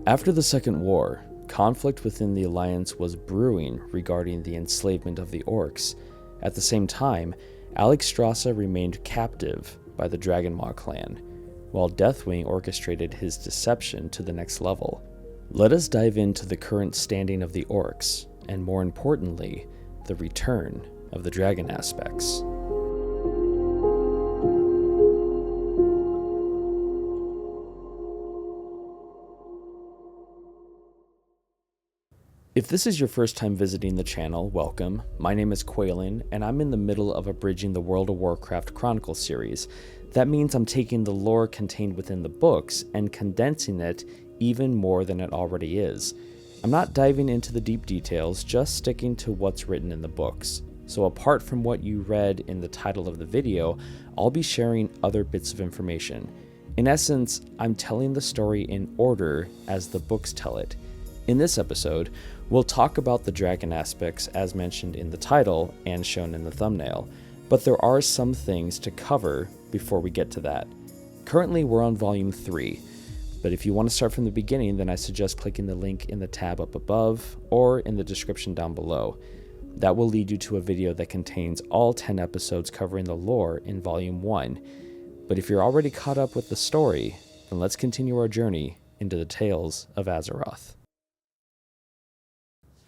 After the Second War, conflict within the Alliance was brewing regarding the enslavement of the orcs. At the same time, Alexstrasza remained captive by the Dragonmaw Clan, while Deathwing orchestrated his deception to the next level. Let us dive into the current standing of the orcs, and more importantly, the return of the dragon aspects. If this is your first time visiting the channel, welcome. My name is Quaylin, and I'm in the middle of abridging the World of Warcraft Chronicle series. That means I'm taking the lore contained within the books and condensing it even more than it already is. I'm not diving into the deep details, just sticking to what's written in the books. So apart from what you read in the title of the video, I'll be sharing other bits of information. In essence, I'm telling the story in order as the books tell it. In this episode, we'll talk about the dragon aspects as mentioned in the title and shown in the thumbnail, but there are some things to cover before we get to that. Currently, we're on Volume 3, but if you want to start from the beginning, then I suggest clicking the link in the tab up above or in the description down below. That will lead you to a video that contains all 10 episodes covering the lore in Volume 1. But if you're already caught up with the story, then let's continue our journey into the tales of Azeroth.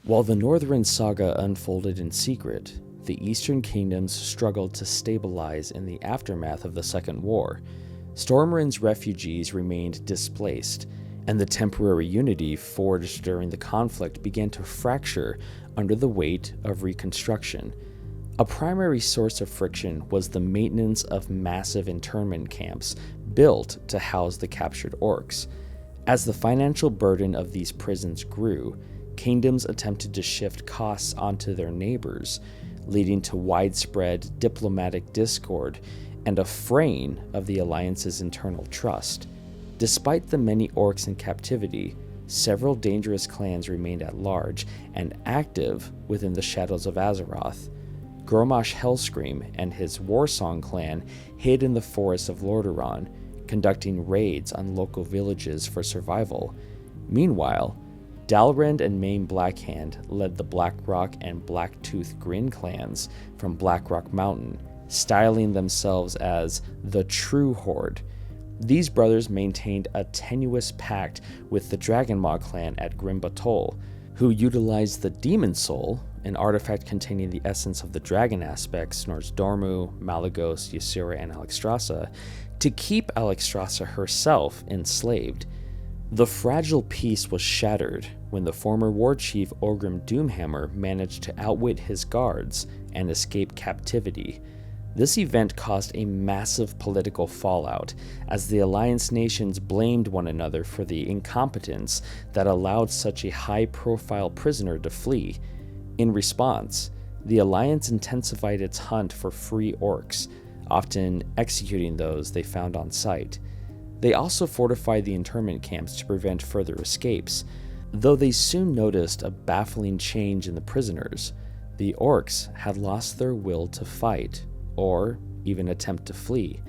While the Northrend saga unfolded in secret, the Eastern Kingdoms struggled to stabilize in the aftermath of the Second War. Stormrind's refugees remained displaced, and the temporary unity forged during the conflict began to fracture under the weight of reconstruction. A primary source of friction was the maintenance of massive internment camps built to house the captured orcs. As the financial burden of these prisons grew, kingdoms attempted to shift costs onto their neighbors, leading to widespread diplomatic discord and a fraying of the alliance's internal trust. Despite the many orcs in captivity, several dangerous clans remained at large and active within the shadows of Azeroth. Grommash Hellscream and his Warsong clan hid in the forests of Lordaeron, conducting raids on local villages for survival. Meanwhile, Dalrend and Main Blackhand led the Blackrock and Blacktooth Grin clans from Blackrock Mountain, styling themselves as the True Horde. These brothers maintained a tenuous pact with the Dragonmaw Clan at Grim Batol, who utilized the Demon Soul, an artifact containing the essence of the dragon aspects Nozdormu, Malygos, Ysera, and Alexstrasza, to keep Alexstrasza herself enslaved. The fragile peace was shattered when the former war chief Orgrim Doomhammer managed to outwit his guards and escape captivity. This event caused a massive political fallout, as the Alliance nations blamed one another for the incompetence that allowed such a high-profile prisoner to flee. In response, the Alliance intensified its hunt for free orcs, often executing those they found on sight. They also fortified the internment camps to prevent further escapes, though they soon noticed a baffling change in the prisoners. The orcs had lost their will to fight, or even attempt to flee.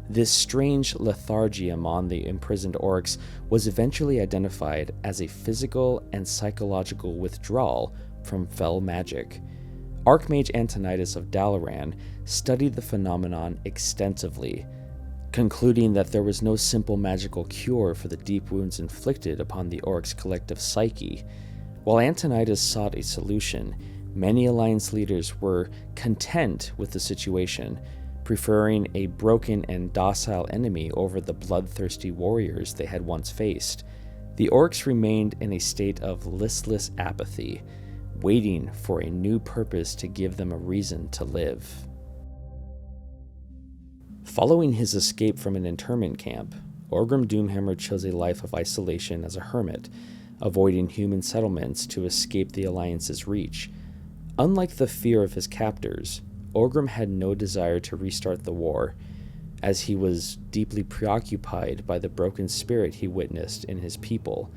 This strange lethargy among the imprisoned orcs was eventually identified as a physical and psychological withdrawal from fell magic. Archmage Antonidas of Dalaran studied the phenomenon extensively, concluding that there was no simple magical cure for the deep wounds inflicted upon the orcs' collective psyche. While Antonidas sought a solution, many Alliance leaders were content with the situation, preferring a broken and docile enemy over the bloodthirsty warriors they had once faced. The orcs remained in a state of listless apathy, waiting for a new purpose to give them a reason to live. Following his escape from an internment camp, Orgrim Doomhammer chose a life of isolation as a hermit, avoiding human settlements to escape the Alliance's reach. Unlike the fear of his captors, Orgrim had no desire to restart the war, as he was deeply preoccupied by the broken spirit he witnessed in his people.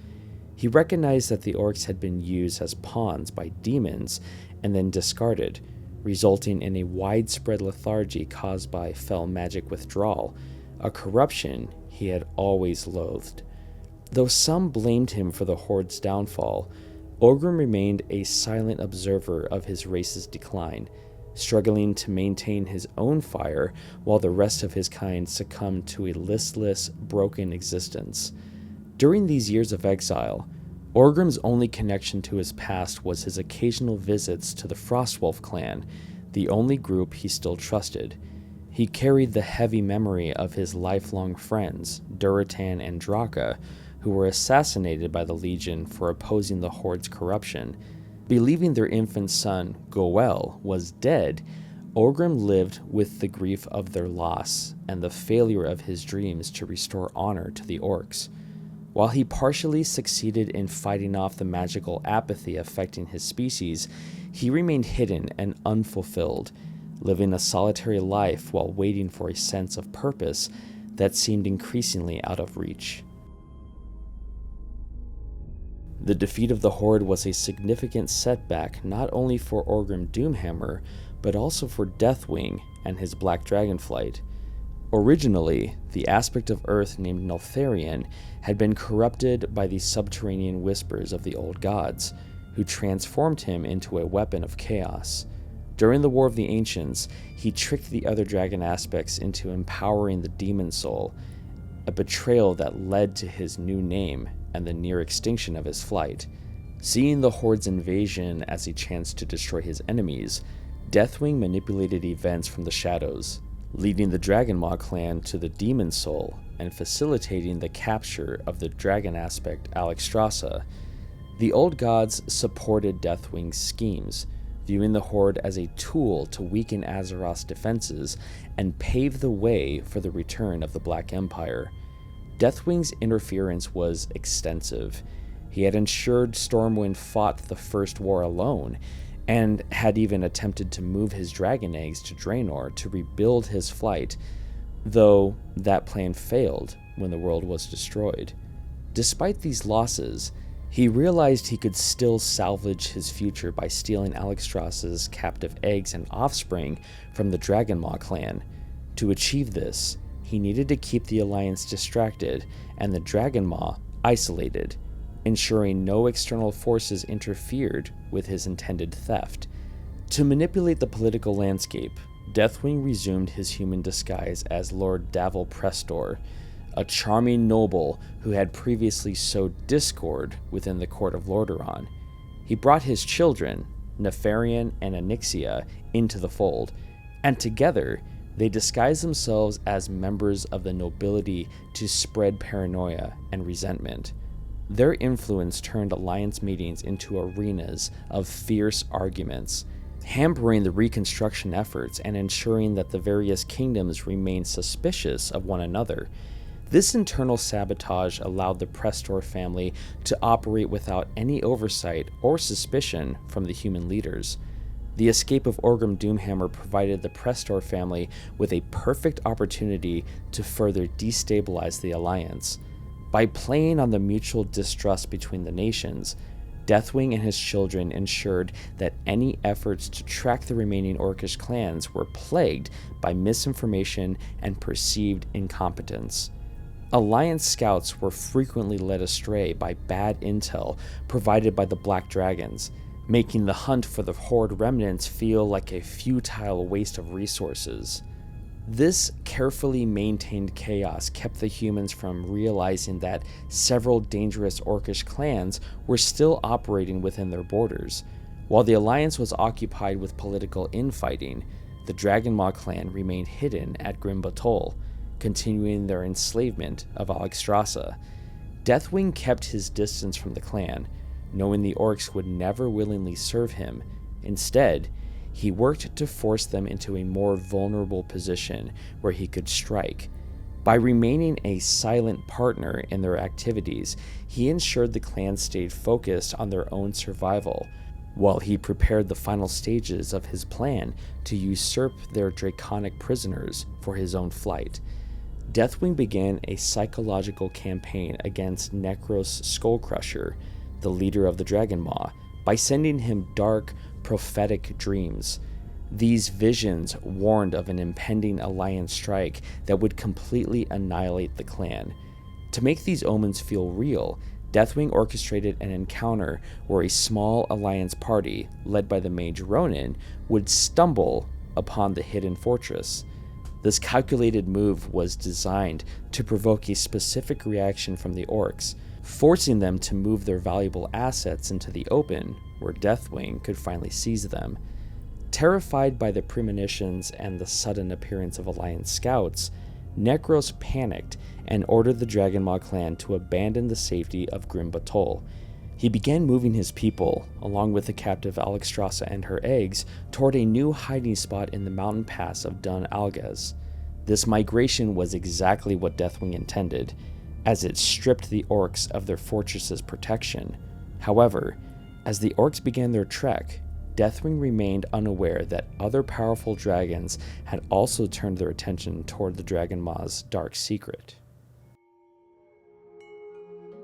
He recognized that the orcs had been used as pawns by demons and then discarded, resulting in a widespread lethargy caused by fell magic withdrawal, a corruption he had always loathed. Though some blamed him for the Horde's downfall, Orgrim remained a silent observer of his race's decline, struggling to maintain his own fire while the rest of his kind succumbed to a listless, broken existence. During these years of exile, Orgrim's only connection to his past was his occasional visits to the Frostwolf clan, the only group he still trusted. He carried the heavy memory of his lifelong friends, Durotan and Draka, who were assassinated by the Legion for opposing the Horde's corruption. Believing their infant son, Goel, was dead, Orgrim lived with the grief of their loss and the failure of his dreams to restore honor to the orcs. While he partially succeeded in fighting off the magical apathy affecting his species, he remained hidden and unfulfilled, living a solitary life while waiting for a sense of purpose that seemed increasingly out of reach. The defeat of the Horde was a significant setback not only for Orgrim Doomhammer, but also for Deathwing and his Black Dragonflight. Originally, the aspect of Earth named Neltharion had been corrupted by the subterranean whispers of the old gods, who transformed him into a weapon of chaos. During the War of the Ancients, he tricked the other dragon aspects into empowering the demon soul, a betrayal that led to his new name and the near extinction of his flight. Seeing the Horde's invasion as a chance to destroy his enemies, Deathwing manipulated events from the shadows, leading the Dragonmaw Clan to the demon soul and facilitating the capture of the dragon aspect Alexstrasza. The old gods supported Deathwing's schemes, viewing the Horde as a tool to weaken Azeroth's defenses and pave the way for the return of the Black Empire. Deathwing's interference was extensive. He had ensured Stormwind fought the First War alone, and had even attempted to move his dragon eggs to Draenor to rebuild his flight, though that plan failed when the world was destroyed. Despite these losses, he realized he could still salvage his future by stealing Alexstrasza's captive eggs and offspring from the Dragonmaw Clan. To achieve this, he needed to keep the Alliance distracted and the Dragonmaw isolated, ensuring no external forces interfered with his intended theft. To manipulate the political landscape, Deathwing resumed his human disguise as Lord Davil Prestor, a charming noble who had previously sowed discord within the court of Lordaeron. He brought his children, Nefarian and Onyxia, into the fold, and together they disguised themselves as members of the nobility to spread paranoia and resentment. Their influence turned alliance meetings into arenas of fierce arguments, hampering the reconstruction efforts and ensuring that the various kingdoms remained suspicious of one another. This internal sabotage allowed the Prestor family to operate without any oversight or suspicion from the human leaders. The escape of Orgrim Doomhammer provided the Prestor family with a perfect opportunity to further destabilize the alliance. By playing on the mutual distrust between the nations, Deathwing and his children ensured that any efforts to track the remaining Orcish clans were plagued by misinformation and perceived incompetence. Alliance scouts were frequently led astray by bad intel provided by the Black Dragons, making the hunt for the Horde remnants feel like a futile waste of resources. This carefully maintained chaos kept the humans from realizing that several dangerous Orcish clans were still operating within their borders. While the Alliance was occupied with political infighting, the Dragonmaw Clan remained hidden at Grim Batol, continuing their enslavement of Alexstrasza. Deathwing kept his distance from the clan, knowing the orcs would never willingly serve him. Instead, he worked to force them into a more vulnerable position where he could strike. By remaining a silent partner in their activities, he ensured the clan stayed focused on their own survival, while he prepared the final stages of his plan to usurp their draconic prisoners for his own flight. Deathwing began a psychological campaign against Nekros Skullcrusher, the leader of the Dragonmaw, by sending him dark, prophetic dreams. These visions warned of an impending alliance strike that would completely annihilate the clan. To make these omens feel real, Deathwing orchestrated an encounter where a small alliance party, led by the mage Rhonin, would stumble upon the hidden fortress. This calculated move was designed to provoke a specific reaction from the orcs, forcing them to move their valuable assets into the open, where Deathwing could finally seize them. Terrified by the premonitions and the sudden appearance of Alliance scouts, Nekros panicked and ordered the Dragonmaw Clan to abandon the safety of Grim Batol. He began moving his people, along with the captive Alexstrasza and her eggs, toward a new hiding spot in the mountain pass of Dun Algaz. This migration was exactly what Deathwing intended, as it stripped the orcs of their fortress's protection. However, as the orcs began their trek, Deathwing remained unaware that other powerful dragons had also turned their attention toward the Dragonmaw's dark secret.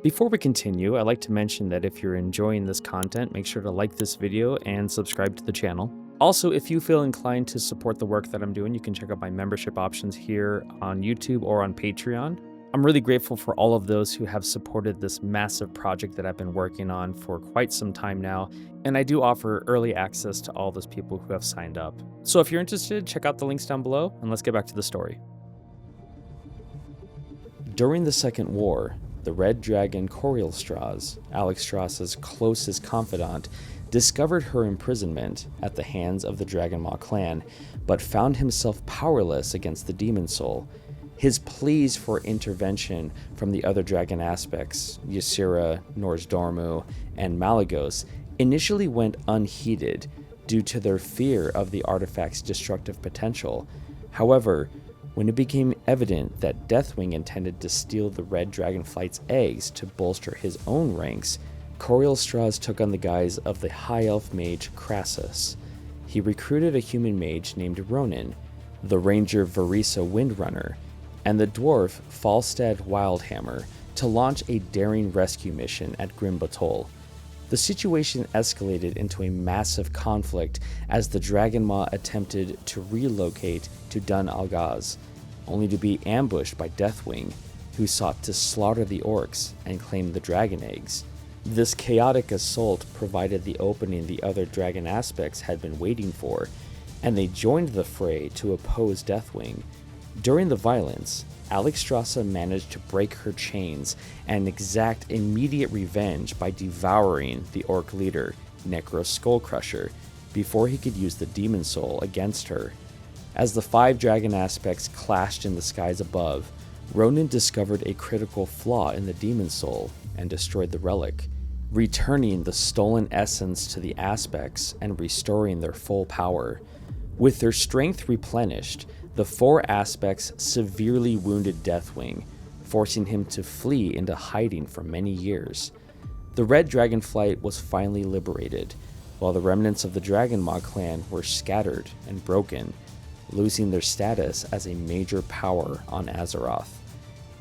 Before we continue, I'd like to mention that if you're enjoying this content, make sure to like this video and subscribe to the channel. Also, if you feel inclined to support the work that I'm doing, you can check out my membership options here on YouTube or on Patreon. I'm really grateful for all of those who have supported this massive project that I've been working on for quite some time now, and I do offer early access to all those people who have signed up. So if you're interested, check out the links down below, and let's get back to the story. During the Second War, the Red Dragon Alexstrasza's closest confidant, discovered her imprisonment at the hands of the Dragonmaw Clan, but found himself powerless against the Demon Soul. His pleas for intervention from the other dragon aspects, Ysera, Nozdormu, and Malygos, initially went unheeded due to their fear of the artifact's destructive potential. However, when it became evident that Deathwing intended to steal the Red Dragonflight's eggs to bolster his own ranks, Alexstrasza took on the guise of the High Elf mage Crassus. He recruited a human mage named Rhonin, the ranger Vereesa Windrunner, and the dwarf Falstad Wildhammer to launch a daring rescue mission at Grim Batol. The situation escalated into a massive conflict as the Dragonmaw attempted to relocate to Dun Algaz, only to be ambushed by Deathwing, who sought to slaughter the orcs and claim the dragon eggs. This chaotic assault provided the opening the other dragon aspects had been waiting for, and they joined the fray to oppose Deathwing. During the violence, Alexstrasza managed to break her chains and exact immediate revenge by devouring the orc leader, Nekros Skullcrusher, before he could use the Demon Soul against her. As the 5 dragon aspects clashed in the skies above, Rhonin discovered a critical flaw in the Demon Soul and destroyed the relic, returning the stolen essence to the aspects and restoring their full power. With their strength replenished, the 4 aspects severely wounded Deathwing, forcing him to flee into hiding for many years. The Red Dragonflight was finally liberated, while the remnants of the Dragonmaw Clan were scattered and broken, losing their status as a major power on Azeroth.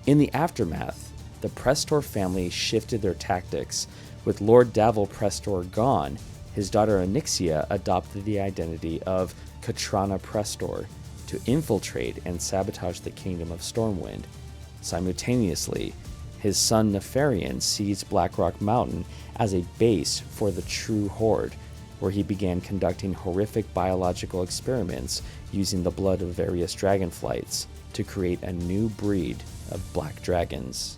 In the aftermath, the Prestor family shifted their tactics. With Lord Davil Prestor gone, his daughter Onyxia adopted the identity of Katrana Prestor to infiltrate and sabotage the kingdom of Stormwind. Simultaneously, his son Nefarian seized Blackrock Mountain as a base for the True Horde, where he began conducting horrific biological experiments using the blood of various dragonflights to create a new breed of black dragons.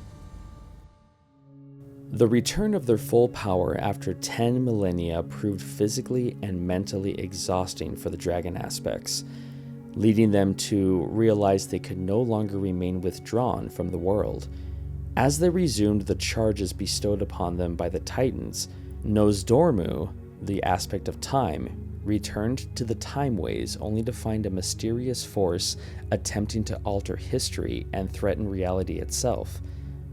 The return of their full power after 10 millennia proved physically and mentally exhausting for the dragon aspects, leading them to realize they could no longer remain withdrawn from the world. As they resumed the charges bestowed upon them by the Titans, Nozdormu, the aspect of time, returned to the Time Ways only to find a mysterious force attempting to alter history and threaten reality itself.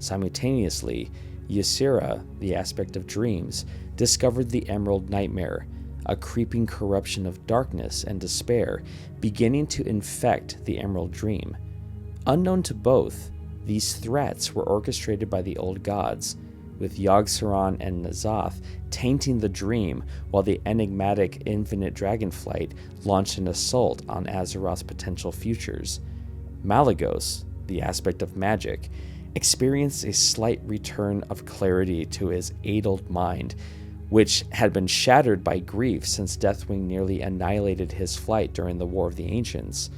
Simultaneously, Ysera, the aspect of dreams, discovered the Emerald Nightmare, a creeping corruption of darkness and despair beginning to infect the Emerald Dream. Unknown to both, these threats were orchestrated by the old gods, with Yogg-Saron and N'Zoth tainting the dream while the enigmatic Infinite Dragonflight launched an assault on Azeroth's potential futures. Malygos, the aspect of magic, experienced a slight return of clarity to his addled mind, which had been shattered by grief since Deathwing nearly annihilated his flight during the War of the Ancients.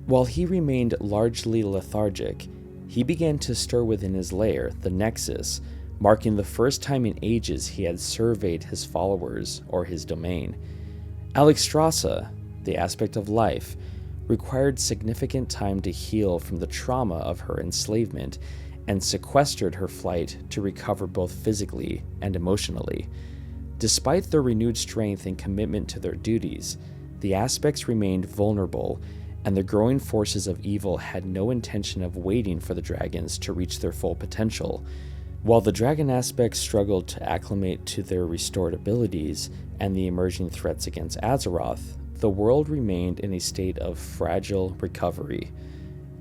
While he remained largely lethargic, he began to stir within his lair, the Nexus, marking the first time in ages he had surveyed his followers or his domain. Alexstrasza, the aspect of life, required significant time to heal from the trauma of her enslavement and sequestered her flight to recover both physically and emotionally. Despite their renewed strength and commitment to their duties, the aspects remained vulnerable, and the growing forces of evil had no intention of waiting for the dragons to reach their full potential. While the dragon aspects struggled to acclimate to their restored abilities and the emerging threats against Azeroth, the world remained in a state of fragile recovery.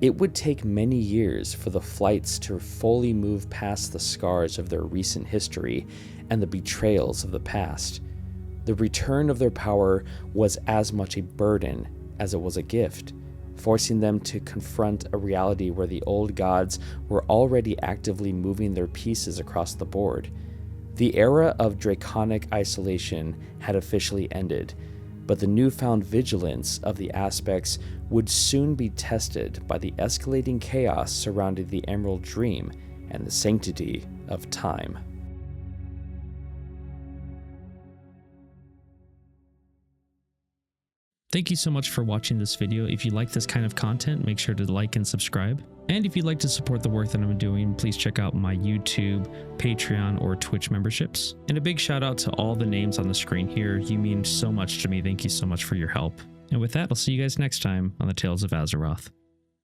It would take many years for the flights to fully move past the scars of their recent history and the betrayals of the past. The return of their power was as much a burden as it was a gift, forcing them to confront a reality where the old gods were already actively moving their pieces across the board. The era of draconic isolation had officially ended, but the newfound vigilance of the aspects would soon be tested by the escalating chaos surrounding the Emerald Dream and the sanctity of time. Thank you so much for watching this video. If you like this kind of content, make sure to like and subscribe. And if you'd like to support the work that I'm doing, please check out my YouTube, Patreon, or Twitch memberships. And a big shout out to all the names on the screen here. You mean so much to me. Thank you so much for your help. And with that, I'll see you guys next time on the Tales of Azeroth.